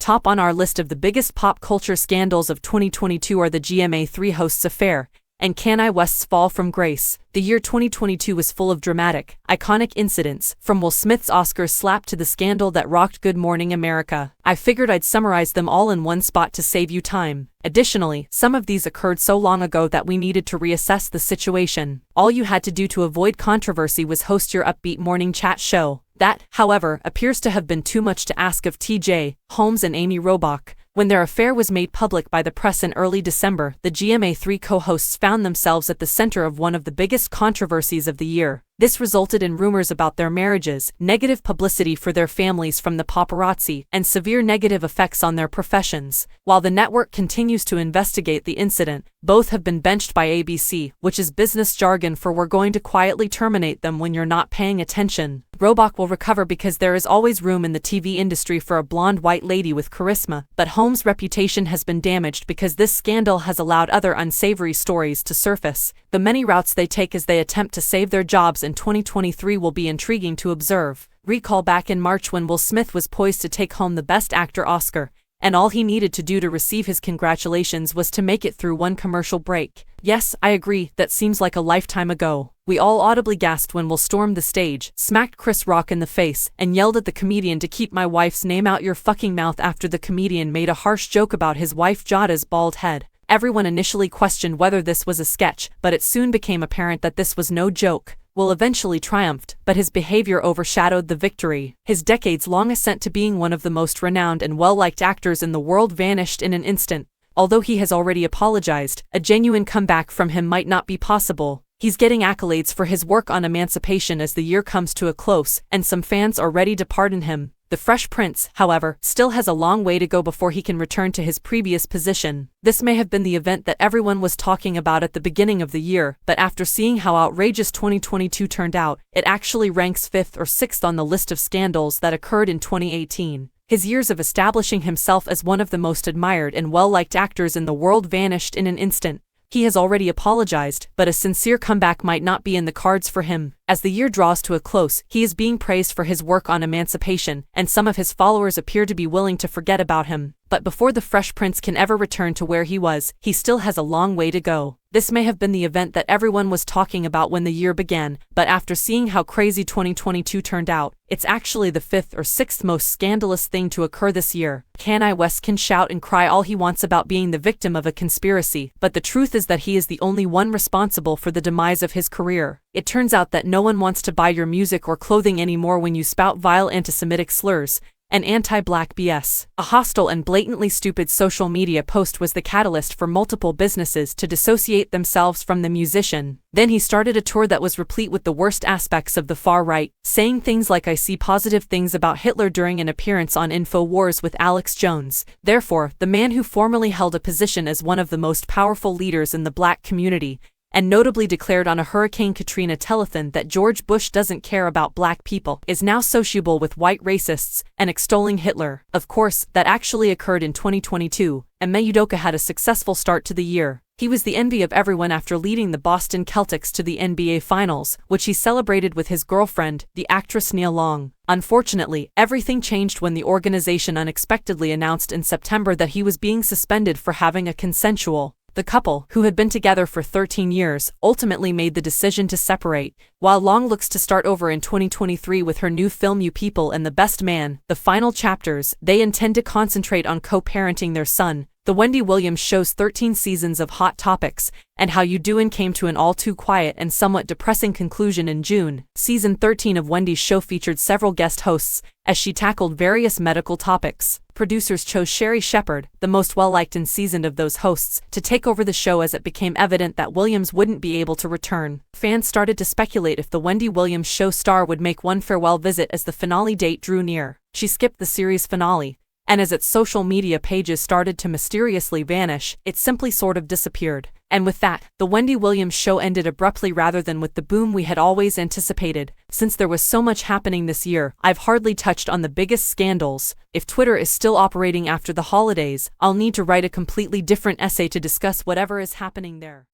Top on our list of the biggest pop culture scandals of 2022 are the GMA3 hosts' affair and Kanye West's fall from grace. The year 2022 was full of dramatic, iconic incidents, from Will Smith's Oscars slap to the scandal that rocked Good Morning America. I figured I'd summarize them all in one spot to save you time. Additionally, some of these occurred so long ago that we needed to reassess the situation. All you had to do to avoid controversy was host your upbeat morning chat show. That, however, appears to have been too much to ask of TJ Holmes and Amy Robach. When their affair was made public by the press in early December, the GMA3 co-hosts found themselves at the center of one of the biggest controversies of the year. This resulted in rumors about their marriages, negative publicity for their families from the paparazzi, and severe negative effects on their professions. While the network continues to investigate the incident, both have been benched by ABC, which is business jargon for "we're going to quietly terminate them when you're not paying attention." Robach will recover because there is always room in the TV industry for a blonde white lady with charisma, but Holmes' reputation has been damaged because this scandal has allowed other unsavory stories to surface. The many routes they take as they attempt to save their jobs in 2023 will be intriguing to observe. Recall back in March when Will Smith was poised to take home the Best Actor Oscar, and all he needed to do to receive his congratulations was to make it through one commercial break. Yes, I agree, that seems like a lifetime ago. We all audibly gasped when Will stormed the stage, smacked Chris Rock in the face, and yelled at the comedian to keep my wife's name out your fucking mouth after the comedian made a harsh joke about his wife Jada's bald head. Everyone initially questioned whether this was a sketch, but it soon became apparent that this was no joke. Will eventually triumphed, but his behavior overshadowed the victory. His decades-long ascent to being one of the most renowned and well-liked actors in the world vanished in an instant. Although he has already apologized, a genuine comeback from him might not be possible. He's getting accolades for his work on emancipation as the year comes to a close, and some fans are ready to pardon him. The Fresh Prince, however, still has a long way to go before he can return to his previous position. This may have been the event that everyone was talking about at the beginning of the year, but after seeing how outrageous 2022 turned out, it actually ranks 5th or 6th on the list of scandals that occurred in 2018. His years of establishing himself as one of the most admired and well-liked actors in the world vanished in an instant. He has already apologized, but a sincere comeback might not be in the cards for him. As the year draws to a close, he is being praised for his work on emancipation, and some of his followers appear to be willing to forget about him. But before the Fresh Prince can ever return to where he was, he still has a long way to go. This may have been the event that everyone was talking about when the year began, but after seeing how crazy 2022 turned out, it's actually the 5th or 6th most scandalous thing to occur this year. Kanye West can shout and cry all he wants about being the victim of a conspiracy, but the truth is that he is the only one responsible for the demise of his career. It turns out that no one wants to buy your music or clothing anymore when you spout vile anti-Semitic slurs and anti-black BS. A hostile and blatantly stupid social media post was the catalyst for multiple businesses to dissociate themselves from the musician. Then he started a tour that was replete with the worst aspects of the far right, saying things like "I see positive things about Hitler" during an appearance on InfoWars with Alex Jones. Therefore, the man who formerly held a position as one of the most powerful leaders in the black community, and notably declared on a Hurricane Katrina telethon that George Bush doesn't care about black people, is now sociable with white racists and extolling Hitler. Of course, that actually occurred in 2022, and Ime Udoka had a successful start to the year. He was the envy of everyone after leading the Boston Celtics to the NBA Finals, which he celebrated with his girlfriend, the actress Nia Long. Unfortunately, everything changed when the organization unexpectedly announced in September that he was being suspended for having a consensual. The couple, who had been together for 13 years, ultimately made the decision to separate. While Long looks to start over in 2023 with her new film You People and The Best Man, the final chapters, they intend to concentrate on co-parenting their son. The Wendy Williams show's 13 seasons of Hot Topics and How You Doin' came to an all-too-quiet and somewhat depressing conclusion in June. Season 13 of Wendy's show featured several guest hosts as she tackled various medical topics. Producers chose Sherry Shepherd, the most well-liked and seasoned of those hosts, to take over the show as it became evident that Williams wouldn't be able to return. Fans started to speculate if the Wendy Williams show star would make one farewell visit as the finale date drew near. She skipped the series finale, and as its social media pages started to mysteriously vanish, it simply sort of disappeared. And with that, the Wendy Williams show ended abruptly rather than with the boom we had always anticipated. Since there was so much happening this year, I've hardly touched on the biggest scandals. If Twitter is still operating after the holidays, I'll need to write a completely different essay to discuss whatever is happening there.